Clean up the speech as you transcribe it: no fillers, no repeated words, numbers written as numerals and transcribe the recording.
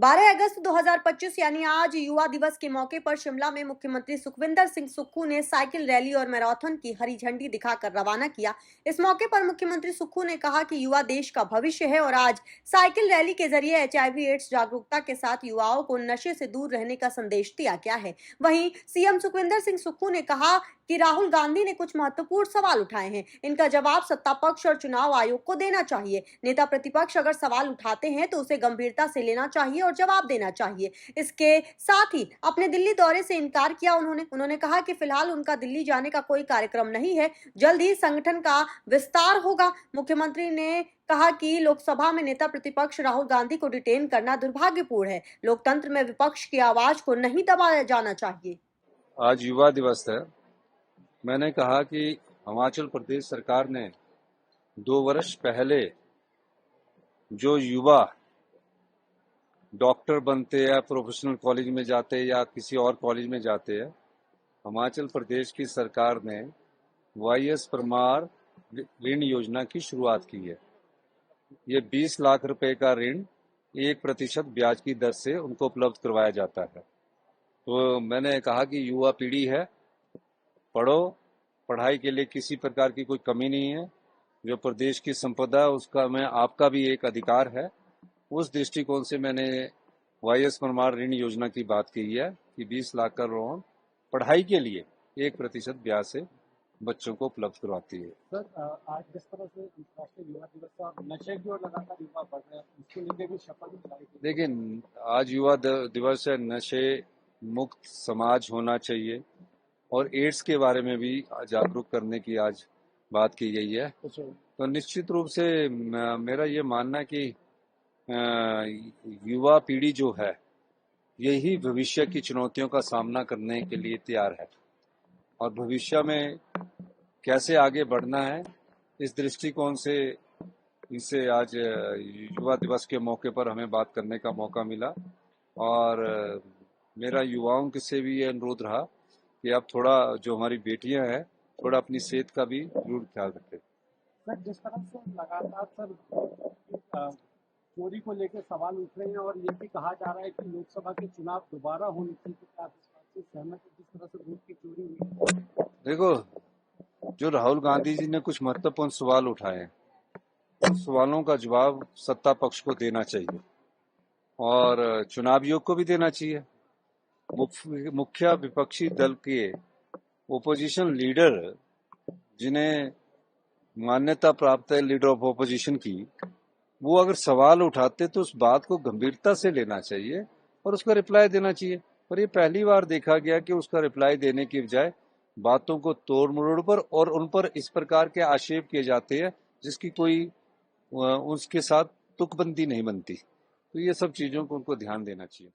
12 अगस्त 2025 यानी आज युवा दिवस के मौके पर शिमला में मुख्यमंत्री सुखविंदर सिंह सुक्खू ने साइकिल रैली और मैराथन की हरी झंडी दिखाकर रवाना किया। इस मौके पर मुख्यमंत्री सुक्खू ने कहा कि युवा देश का भविष्य है और आज साइकिल रैली के जरिए HIV एड्स जागरूकता के साथ युवाओं को नशे से दूर रहने का संदेश दिया गया है। वहीं सीएम सुखविंदर सिंह सुक्खू ने कहा कि राहुल गांधी ने कुछ महत्वपूर्ण सवाल उठाए हैं, इनका जवाब सत्ता पक्ष और चुनाव आयोग को देना चाहिए। नेता प्रतिपक्ष अगर सवाल उठाते हैं तो उसे गंभीरता से लेना चाहिए और जवाब देना चाहिए। इसके साथ ही अपने दिल्ली दौरे से इनकार किया उन्होंने कहा कि फिलहाल उनका दिल्ली जाने का कोई कार्यक्रम नहीं है, जल्द ही संगठन का विस्तार होगा। मुख्यमंत्री ने कहा कि लोकसभा में नेता प्रतिपक्ष राहुल गांधी को डिटेन करना दुर्भाग्यपूर्ण है। लोकतंत्र में विपक्ष की आवाज को नहीं दबाया जाना चाहिए। आज युवा दिवस है। मैंने कहा कि हिमाचल प्रदेश सरकार ने 2 वर्ष पहले जो युवा डॉक्टर बनते या प्रोफेशनल कॉलेज में जाते या किसी और कॉलेज में जाते हैं, हिमाचल प्रदेश की सरकार ने YS परमार ऋण योजना की शुरुआत की है। ये 20 लाख रुपए का ऋण 1% ब्याज की दर से उनको उपलब्ध करवाया जाता है। तो मैंने कहा कि युवा पीढ़ी है, पढ़ो, पढ़ाई के लिए किसी प्रकार की कोई कमी नहीं है। जो प्रदेश की संपदा उसका में आपका भी एक अधिकार है। उस दृष्टिकोण से मैंने YS परमार ऋण योजना की बात की है कि 20 लाख का लोन पढ़ाई के लिए 1% ब्याज से बच्चों को उपलब्ध करवाती है। सर, आज जिस तरह से राष्ट्रीय युवा दिवस का नशे की ओर लगातार युवा बढ़ रहे हैं, इसको लेकर भी शपथ दिलाई। देखिए, आज युवा दिवस है, नशे मुक्त समाज होना चाहिए और एड्स के बारे में भी जागरूक करने की आज बात की गई है। तो निश्चित रूप से मेरा ये मानना है कि युवा पीढ़ी जो है यही भविष्य की चुनौतियों का सामना करने के लिए तैयार है और भविष्य में कैसे आगे बढ़ना है, इस दृष्टिकोण से इसे आज युवा दिवस के मौके पर हमें बात करने का मौका मिला। और मेरा युवाओं से भी ये अनुरोध रहा कि आप थोड़ा, जो हमारी बेटियां हैं, थोड़ा अपनी सेहत का भी जरूर ख्याल रखें। सर, जिस तरह से लगातार सर चोरी को लेकर सवाल उठ रहे हैं और ये भी कहा जा रहा है कि लोकसभा के चुनाव दोबारा होने की सहमत है, जिस तरह से वोट की चोरी हुई। देखो, जो राहुल गांधी जी ने कुछ महत्वपूर्ण सवाल उठाए हैं, उन सवालों का जवाब सत्ता पक्ष को देना चाहिए और चुनाव आयोग को भी देना चाहिए। मुख्य विपक्षी दल के ओपोजिशन लीडर, जिन्हें मान्यता प्राप्त है लीडर ऑफ ओपोजिशन की, वो अगर सवाल उठाते तो उस बात को गंभीरता से लेना चाहिए और उसका रिप्लाई देना चाहिए। पर ये पहली बार देखा गया कि उसका रिप्लाई देने की बजाय बातों को तोड़ मरोड़ पर और उन पर इस प्रकार के आक्षेप किए जाते हैं जिसकी कोई उसके साथ तुकबंदी नहीं बनती। तो ये सब चीजों को उनको ध्यान देना चाहिए।